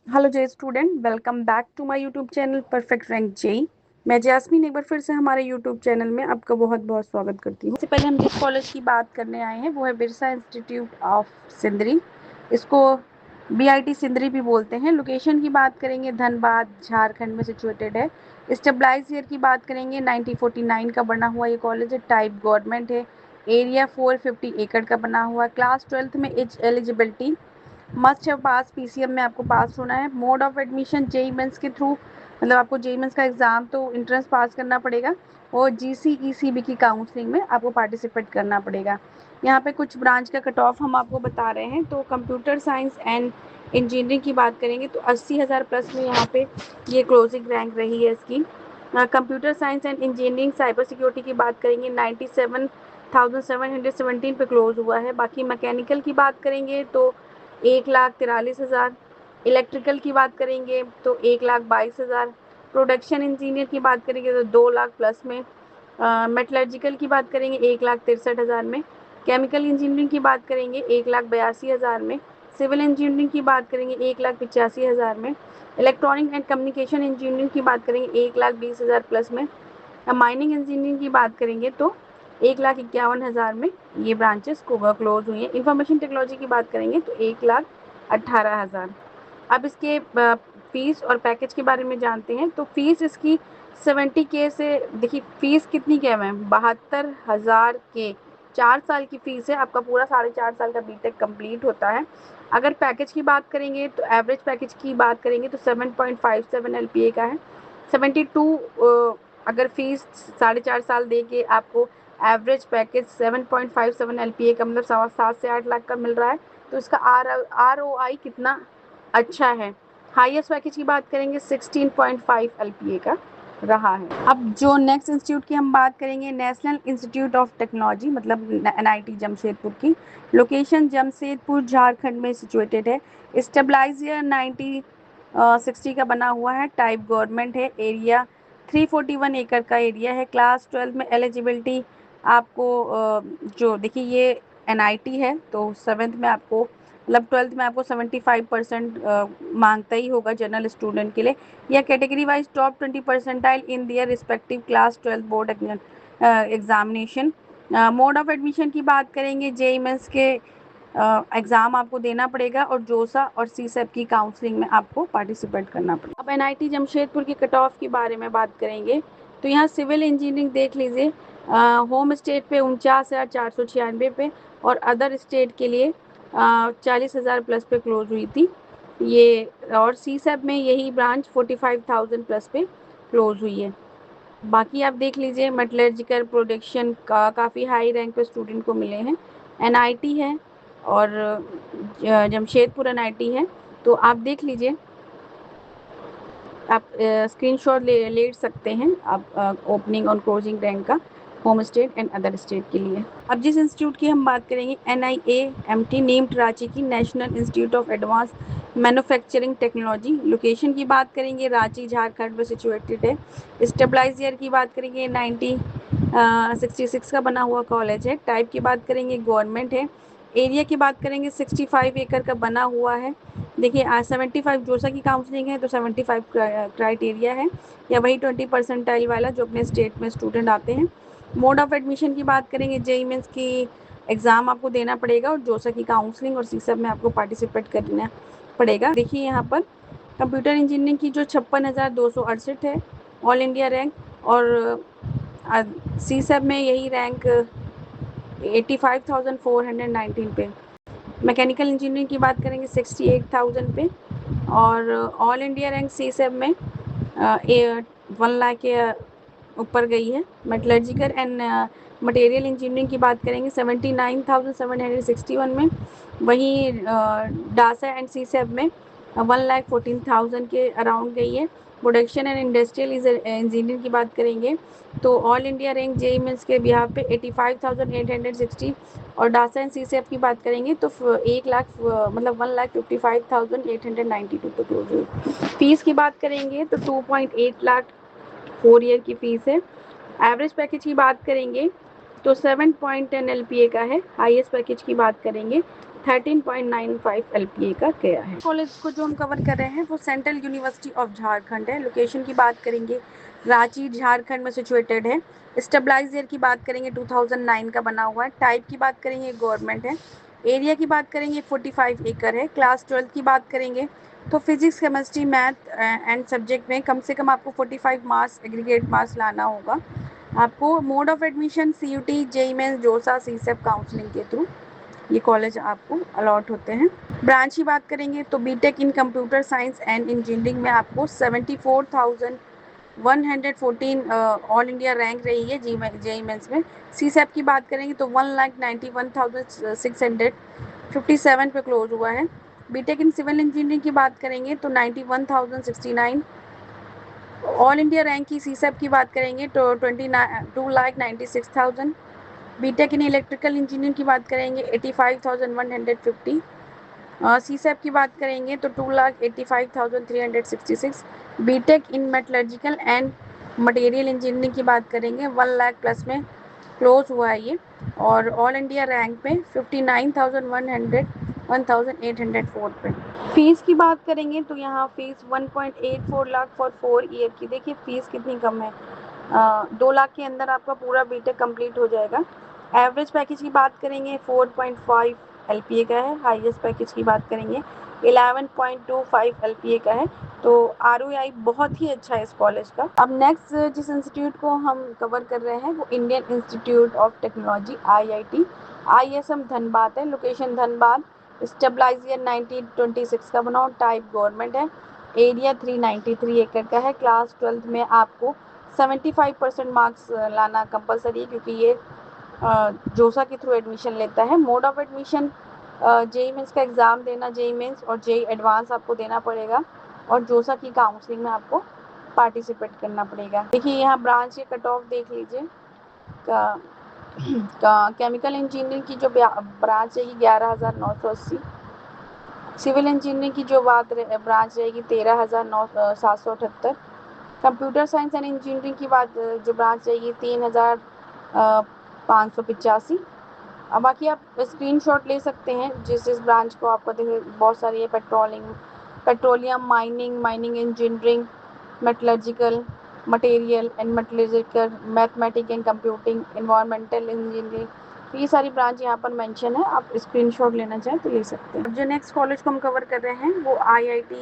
Hello JEE student, welcome back to my YouTube channel perfect rank JEE. मैं Jasmine एक बार फिर से हमारे यूट्यूब चैनल में आपका बहुत बहुत स्वागत करती हूँ। इससे पहले हम जिस कॉलेज की बात करने आए हैं वो है बिरसा इंस्टीट्यूट ऑफ सिंदरी। इसको बीआईटी सिंदरी भी बोलते हैं। लोकेशन की बात करेंगे धनबाद झारखंड में सिचुएटेड है। स्टेबलाइज ईयर की बात करेंगे 1949 का बना हुआ ये कॉलेज है। टाइप गवर्नमेंट है। एरिया 450 एकड़ का बना हुआ। क्लास 12th में eligibility must have pass PCM में आपको पास होना है। Mode of admission JEE mains के थ्रू, मतलब आपको जेई मेंस का एग्जाम तो इंट्रेंस पास करना पड़ेगा और जीसीईसीबी की काउंसलिंग में आपको पार्टिसिपेट करना पड़ेगा। यहाँ पे कुछ ब्रांच का कट ऑफ हम आपको बता रहे हैं। तो कंप्यूटर साइंस एंड इंजीनियरिंग की बात करेंगे तो 80,000 प्लस में यहाँ पे ये क्लोजिंग रैंक रही है इसकी। Computer science and engineering cyber security की बात करेंगे 97,717 पे क्लोज हुआ है। बाकी मैकेनिकल की बात करेंगे तो 1,43,000। इलेक्ट्रिकल की बात करेंगे तो 1,22,000। प्रोडक्शन इंजीनियर की बात करेंगे तो 2 लाख प्लस में। मेटलर्जिकल की बात करेंगे 1,63,000 में। केमिकल इंजीनियरिंग की बात करेंगे 1,82,000 में। सिविल इंजीनियरिंग की बात करेंगे 1,85,000 में। इलेक्ट्रॉनिक एंड कम्युनिकेशन इंजीनियरिंग की बात करेंगे 1,20,000 प्लस में। माइनिंग इंजीनियरिंग की बात करेंगे तो 1,51,000 में ये ब्रांचेस क्लोज हुई हैं। इंफॉर्मेशन टेक्नोलॉजी की बात करेंगे तो 1,18,000। अब इसके फीस और पैकेज के बारे में जानते हैं। तो फीस इसकी 70K से, देखिए फीस कितनी क्या है, 72,000 के 4 साल की फीस है। आपका पूरा 4.5 साल का बीटेक कंप्लीट होता है। अगर पैकेज की बात करेंगे तो एवरेज पैकेज की बात करेंगे तो 7.57 LPA का है। 72 अगर फीस 4.5 साल दे के आपको एवरेज पैकेज 7.57 LPA का, मतलब 7 से 8 लाख का मिल रहा है, तो इसका ROI कितना अच्छा है। हाईएस्ट पैकेज की बात करेंगे 16.5 LPA का रहा है। अब जो नेक्स्ट इंस्टीट्यूट की हम बात करेंगे, नेशनल इंस्टीट्यूट ऑफ टेक्नोलॉजी, मतलब NIT जमशेदपुर की। लोकेशन जमशेदपुर झारखंड में सिचुएटेड है। स्टेबलाइज ईयर 1960 का बना हुआ है। टाइप गवर्नमेंट है। एरिया 341 एकड़ का एरिया है। क्लास 12 में एलिजिबिलिटी आपको जो देखिए ये NIT है तो 7th में आपको, मतलब 12th में आपको 75% मांगता ही होगा जनरल स्टूडेंट के लिए। या category wise top 20% in their respective class 12 board examination. Mode of admission की बात करेंगे, जेई मेंस के एग्ज़ाम आपको देना पड़ेगा और जोसा और सीसेप की काउंसलिंग में आपको पार्टिसिपेट करना पड़ेगा। अब NIT जमशेदपुर की कट ऑफ के बारे में बात करेंगे तो यहाँ सिविल इंजीनियरिंग देख लीजिए, होम स्टेट पे 49,496 पे और अदर स्टेट के लिए 40,000 प्लस पे क्लोज हुई थी ये। और सीसेप में यही ब्रांच 45,000 प्लस पे क्लोज हुई है। बाकी आप देख लीजिए मेटलर्जिकल प्रोडक्शन का काफ़ी हाई रैंक पे स्टूडेंट को मिले हैं। NIT है और जमशेदपुर NIT है। तो आप देख लीजिए, आप स्क्रीनशॉट ले सकते हैं आप ओपनिंग और क्लोजिंग रैंक का home state and other state के लिए। अब जिस इंस्टीट्यूट की हम बात करेंगे, NIAMT नेम्ड रांची की national institute of advance manufacturing technology. Location की बात करेंगे रांची झारखंड में सिचुएटेड है। स्टेबलाइज ईयर की बात करेंगे 1966 का बना हुआ कॉलेज है। टाइप की बात करेंगे गवर्नमेंट है। एरिया की बात करेंगे 65 एकड़ का बना हुआ है। देखिए आज 75 जोसा की काउंसलिंग है तो 75 क्राइटेरिया है, या वही 20% वाला जो अपने स्टेट में स्टूडेंट आते हैं। मोड ऑफ एडमिशन की बात करेंगे, जेई मेंस की एग्ज़ाम आपको देना पड़ेगा और जोसा की काउंसलिंग और सीसब में आपको पार्टिसिपेट करना पड़ेगा। देखिए यहाँ पर कंप्यूटर इंजीनियरिंग की जो 56,268 है ऑल इंडिया रैंक, और सीसब में यही रैंक 85,419 पे। मैकेनिकल इंजीनियरिंग की बात करेंगे 68,000 पे, और ऑल इंडिया रैंक सीसेब में 1 लाख के ऊपर गई है। मेटलर्जिकल एंड मटेरियल इंजीनियरिंग की बात करेंगे 79,761 में। वहीं डासा एंड सीसेब में 1,14,000 के अराउंड गई है। प्रोडक्शन एंड इंडस्ट्रियल इंजीनियरिंग की बात करेंगे तो all India rank JEE mains के बिहार पे 85,860, और डासा एंड सीसेफ की बात करेंगे तो 1 लाख, मतलब 1,55,892 पे क्लोज हुई। फीस की बात करेंगे तो 2.8 लाख 4 ईयर की फीस है। एवरेज पैकेज की बात करेंगे तो 7.10 LPA का है। हाईएस्ट पैकेज की बात करेंगे 13.95 LPA का गया है। कॉलेज को जो हम कवर कर रहे हैं वो सेंट्रल यूनिवर्सिटी ऑफ झारखंड है। लोकेशन की बात करेंगे, रांची झारखंड में सिचुएटेड है। स्टेबलाइज ईयर की बात करेंगे 2009 का बना हुआ है। टाइप की बात करेंगे गवर्नमेंट है। एरिया की बात करेंगे 45 एकड़ है। क्लास 12 की बात करेंगे तो physics, chemistry, math and subject में कम से कम आपको 45 मार्क्स एग्रीगेट मार्क्स लाना होगा। आपको mode of admission CUT, JEE mains, JoSAA, CSEP counselling के थ्रू ये कॉलेज आपको अलॉट होते हैं। ब्रांच की बात करेंगे तो B Tech in computer science and engineering में आपको 74,114 ऑल इंडिया रैंक रही है JEE मेंस में। CSEP की बात करेंगे तो 1,91,657 पे क्लोज हुआ है। बीटेक इन सिविल इंजीनियरिंग की बात करेंगे तो 91,069 ऑल इंडिया रैंक की। CSEP की बात करेंगे तो 2,96,000। बीटेक इन इलेक्ट्रिकल इंजीनियरिंग की बात करेंगे 85,150। CSEP की बात करेंगे तो 2,85,366। B Tech in metallurgical and material engineering की बात करेंगे 1 लाख प्लस में क्लोज हुआ है ये, और ऑल इंडिया रैंक पे 59,100 पे। फीस की बात करेंगे तो यहाँ फीस 1.84 लाख फॉर 4 ईयर की। देखिए फीस कितनी कम है, 2 लाख के अंदर आपका पूरा बीटेक कंप्लीट हो जाएगा। एवरेज पैकेज की बात करेंगे 4.5 LPA का है। हाईएस्ट पैकेज की बात करेंगे 11.25 LPA का है। तो ROI बहुत ही अच्छा है इस कॉलेज का। अब नेक्स्ट जिस इंस्टीट्यूट को हम कवर कर रहे हैं वो Indian institute of technology IIT ISM Dhanbad है। लोकेशन धनबाद। स्टेबलाइज ईयर 1926 का बना, टाइप गवर्नमेंट है। एरिया 393 एकड़ का है। क्लास 12 में आपको 75% मार्क्स लाना कंपलसरी है, क्योंकि ये जोसा के थ्रू एडमिशन लेता है। Mode of admission JEE mains का एग्ज़ाम देना, JEE मेंस और JEE एडवांस आपको देना पड़ेगा, और जोसा की काउंसलिंग में आपको पार्टिसिपेट करना पड़ेगा। देखिए यहाँ ब्रांच के कट ऑफ देख लीजिए। केमिकल इंजीनियरिंग की जो ब्रांच रहेगी 11,980। सिविल इंजीनियरिंग की जो ब्रांच रहेगी 13,778। कंप्यूटर साइंस एंड इंजीनियरिंग की जो ब्रांच रहेगी 3,585। अब बाकी आप स्क्रीनशॉट ले सकते हैं जिस ब्रांच को आपको देखिए बहुत सारी है। Petroleum, mining engineering, metallurgical, material and metallurgical, mathematics and computing, environmental engineering, ये सारी ब्रांच यहाँ पर मेंशन है। आप स्क्रीनशॉट लेना चाहें तो ले सकते हैं। अब जो नेक्स्ट कॉलेज को हम कवर कर रहे हैं वो IIT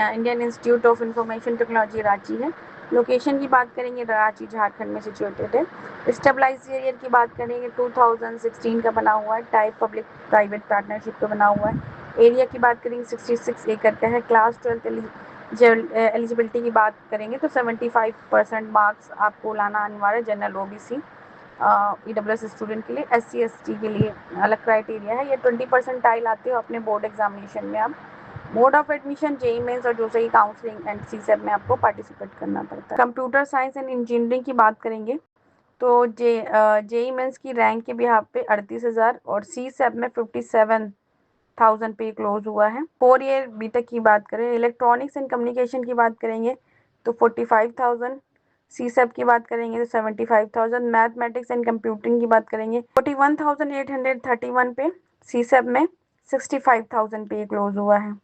Indian institute of information technology Ranchi है। लोकेशन की बात करेंगे रांची झारखंड में सिचुएटेड है। स्टेबलाइज ईयर की बात करेंगे 2016 का बना हुआ है। टाइप पब्लिक प्राइवेट पार्टनरशिप का बना हुआ है। एरिया की बात करेंगे 66 एकड़ का है। क्लास 12 एलिजिबिलिटी की बात करेंगे तो 75% मार्क्स आपको लाना अनिवार्य है। जनरल, OBC, EWS स्टूडेंट के लिए। SC ST के लिए अलग क्राइटेरिया है। ये 20 परसेंटाइल आते हो अपने बोर्ड एग्जामिनेशन में। आप mode of admission JEE mains और जोसा की काउंसलिंग एंड CSEP में आपको पार्टिसिपेट करना पड़ता है। कंप्यूटर साइंस एंड इंजीनियरिंग की बात करेंगे तो JEE मेंस की रैंक के भी यहाँ पे 38,000 और CSEP में 57,000 पे क्लोज हुआ है। 4 ईयर बीटेक की बात करें, इलेक्ट्रॉनिक्स एंड कम्युनिकेशन की बात करेंगे तो 45,000। CSEP की बात करेंगे तो 75,000। मैथमेटिक्स एंड कंप्यूटिंग की बात करेंगे 41,831 पे। CSEP में 65,000 पे क्लोज हुआ है।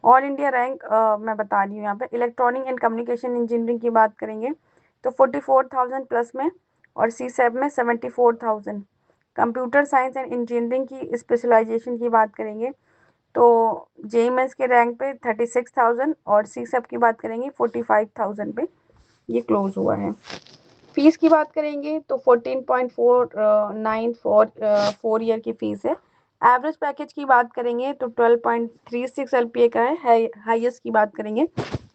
ऑल इंडिया रैंक मैं बता रही हूँ यहाँ पे। इलेक्ट्रॉनिक एंड कम्युनिकेशन इंजीनियरिंग की बात करेंगे तो 44,000 प्लस में, और CSEP में 74,000। कंप्यूटर साइंस एंड इंजीनियरिंग की स्पेशलाइजेशन की बात करेंगे तो JEE मेंस के रैंक पे 36,000 और CSEP की बात करेंगे 45,000 पे ये क्लोज हुआ है। फीस की बात करेंगे तो 14.49 4 ईयर की फीस है। एवरेज पैकेज की बात करेंगे तो 12.36 LPA का है। हाईएस्ट की बात करेंगे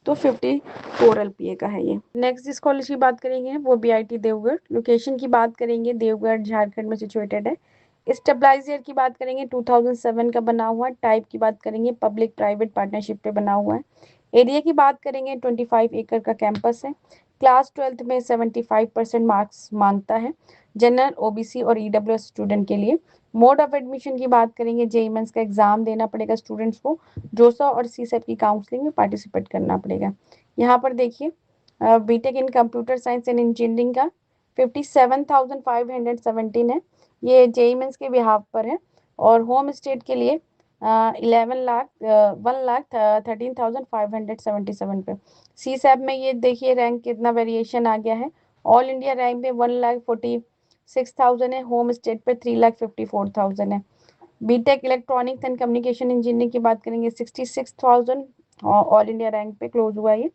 तो 54 LPA का है ये। नेक्स्ट जिस कॉलेज की बात करेंगे वो BIT देवगढ़। लोकेशन की बात करेंगे देवगढ़ झारखंड में सिचुएटेड है। स्टेबलाइज ईयर की बात करेंगे 2007 का बना हुआ है। टाइप की बात करेंगे पब्लिक प्राइवेट पार्टनरशिप पे बना हुआ है। एरिया की बात करेंगे 25 एकड़ का कैंपस है। क्लास 12 में 75% मार्क्स मांगता है जनरल, OBC और EWS स्टूडेंट के लिए। मोड ऑफ एडमिशन की बात करेंगे JEE मेंस का एग्जाम देना पड़ेगा स्टूडेंट्स को। जोसा और CSEP की काउंसलिंग में पार्टिसिपेट करना पड़ेगा। यहाँ पर देखिए B Tech in computer science and engineering का 57,517 है। ये जेईई मेंस के बिहाफ पर है। और होम स्टेट के लिए 1,13,577 पे। सीसैप में ये देखिए रैंक कितना वेरिएशन आ गया है। ऑल इंडिया रैंक में 1,46,000 है, होम स्टेट पे 3,54,000 है। B Tech electronics and communication engineering की बात करेंगे 66,000 ऑल इंडिया रैंक पे क्लोज हुआ है।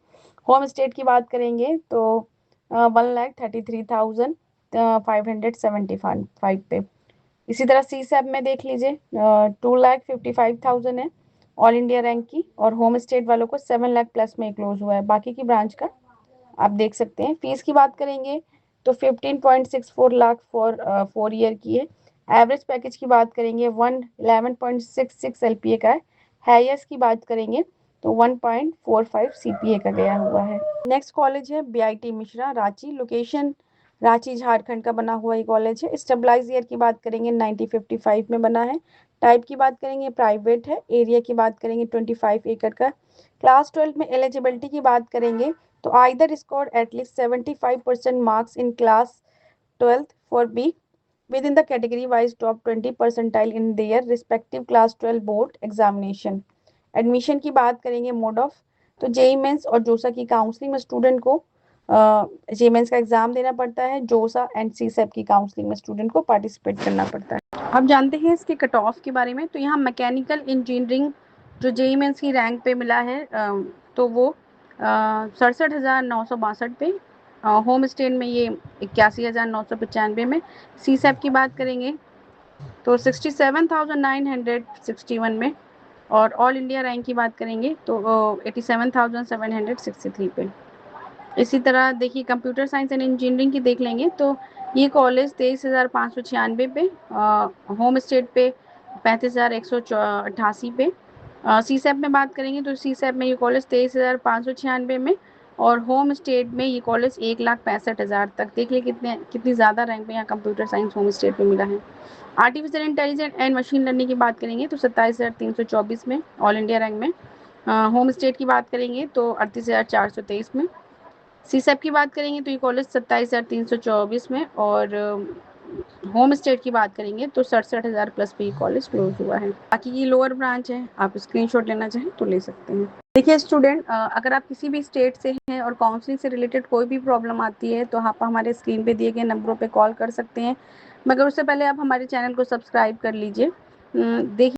होम स्टेट की बात करेंगे तो 1,33,575 पे। इसी तरह सीसैप में देख लीजिए 2,55,000 है ऑल इंडिया रैंक की, और होम स्टेट वालों को 7 लाख प्लस में क्लोज हुआ है। बाकी की ब्रांच का आप देख सकते हैं। फीस की बात करेंगे तो 15.64 लाख फॉर 4 ईयर की है। एवरेज पैकेज की बात करेंगे 11.66 एलपीए का है। हाईएस्ट की बात करेंगे तो 1.45 सीपीए का गया हुआ है। नेक्स्ट कॉलेज है बीआईटी मिश्रा रांची, लोकेशन रांची झारखंड का बना हुआ ये कॉलेज है। स्टेबलाइज ईयर की बात करेंगे 1955 में बना है। टाइप की बात करेंगे प्राइवेट है। एरिया की बात करेंगे 25 एकड़ का। क्लास 12 में एलिजिबिलिटी की बात करेंगे तो either score at least 75% marks in class 12th for B within the category wise top 20 percentile in their respective class 12 board examination। Admission की बात करेंगे मोड ऑफ, तो जेई मेंस और जोसा की काउंसलिंग में स्टूडेंट को जेई मेंस का exam देना पड़ता है। जोसा एंड सीसैप की काउंसलिंग में स्टूडेंट को पार्टिसिपेट करना पड़ता है। अब जानते हैं इसके कट ऑफ के बारे में। तो यहाँ मैकेनिकल इंजीनियरिंग जो जेई मेंस की रैंक पे मिला है तो वो 67,962 पे। होम स्टेट में ये 81,995 में। सीसैप की बात करेंगे तो 67,961 में। और ऑल इंडिया रैंक की बात करेंगे तो 87,763 पे। इसी तरह देखिए कंप्यूटर साइंस एंड इंजीनियरिंग की देख लेंगे तो ये कॉलेज 23,596 पे, होम स्टेट पे 35,188 पे। सीसैप में बात करेंगे तो सीसैप में ये कॉलेज 23,596 में, और होम स्टेट में ये कॉलेज 1,65,000 तक। देख लिए कितनी ज़्यादा रैंक में यहाँ कंप्यूटर साइंस होम स्टेट पे मिला है। Artificial intelligence and machine learning की बात करेंगे तो 27,324 में ऑल इंडिया रैंक में। होम स्टेट की बात करेंगे तो 38,423 में। सीसैप की बात करेंगे तो ये कॉलेज 27,324 में, और होम स्टेट की बात करेंगे तो 67,000 प्लस पे ये कॉलेज क्लोज हुआ है। बाकी ये लोअर ब्रांच है, आप स्क्रीनशॉट लेना चाहें तो ले सकते हैं। देखिए स्टूडेंट, अगर आप किसी भी स्टेट से हैं और काउंसलिंग से रिलेटेड कोई भी प्रॉब्लम आती है तो आप हमारे स्क्रीन पे दिए गए नंबरों पे कॉल कर सकते हैं, मगर उससे पहले आप हमारे चैनल को सब्सक्राइब कर लीजिए। देखिए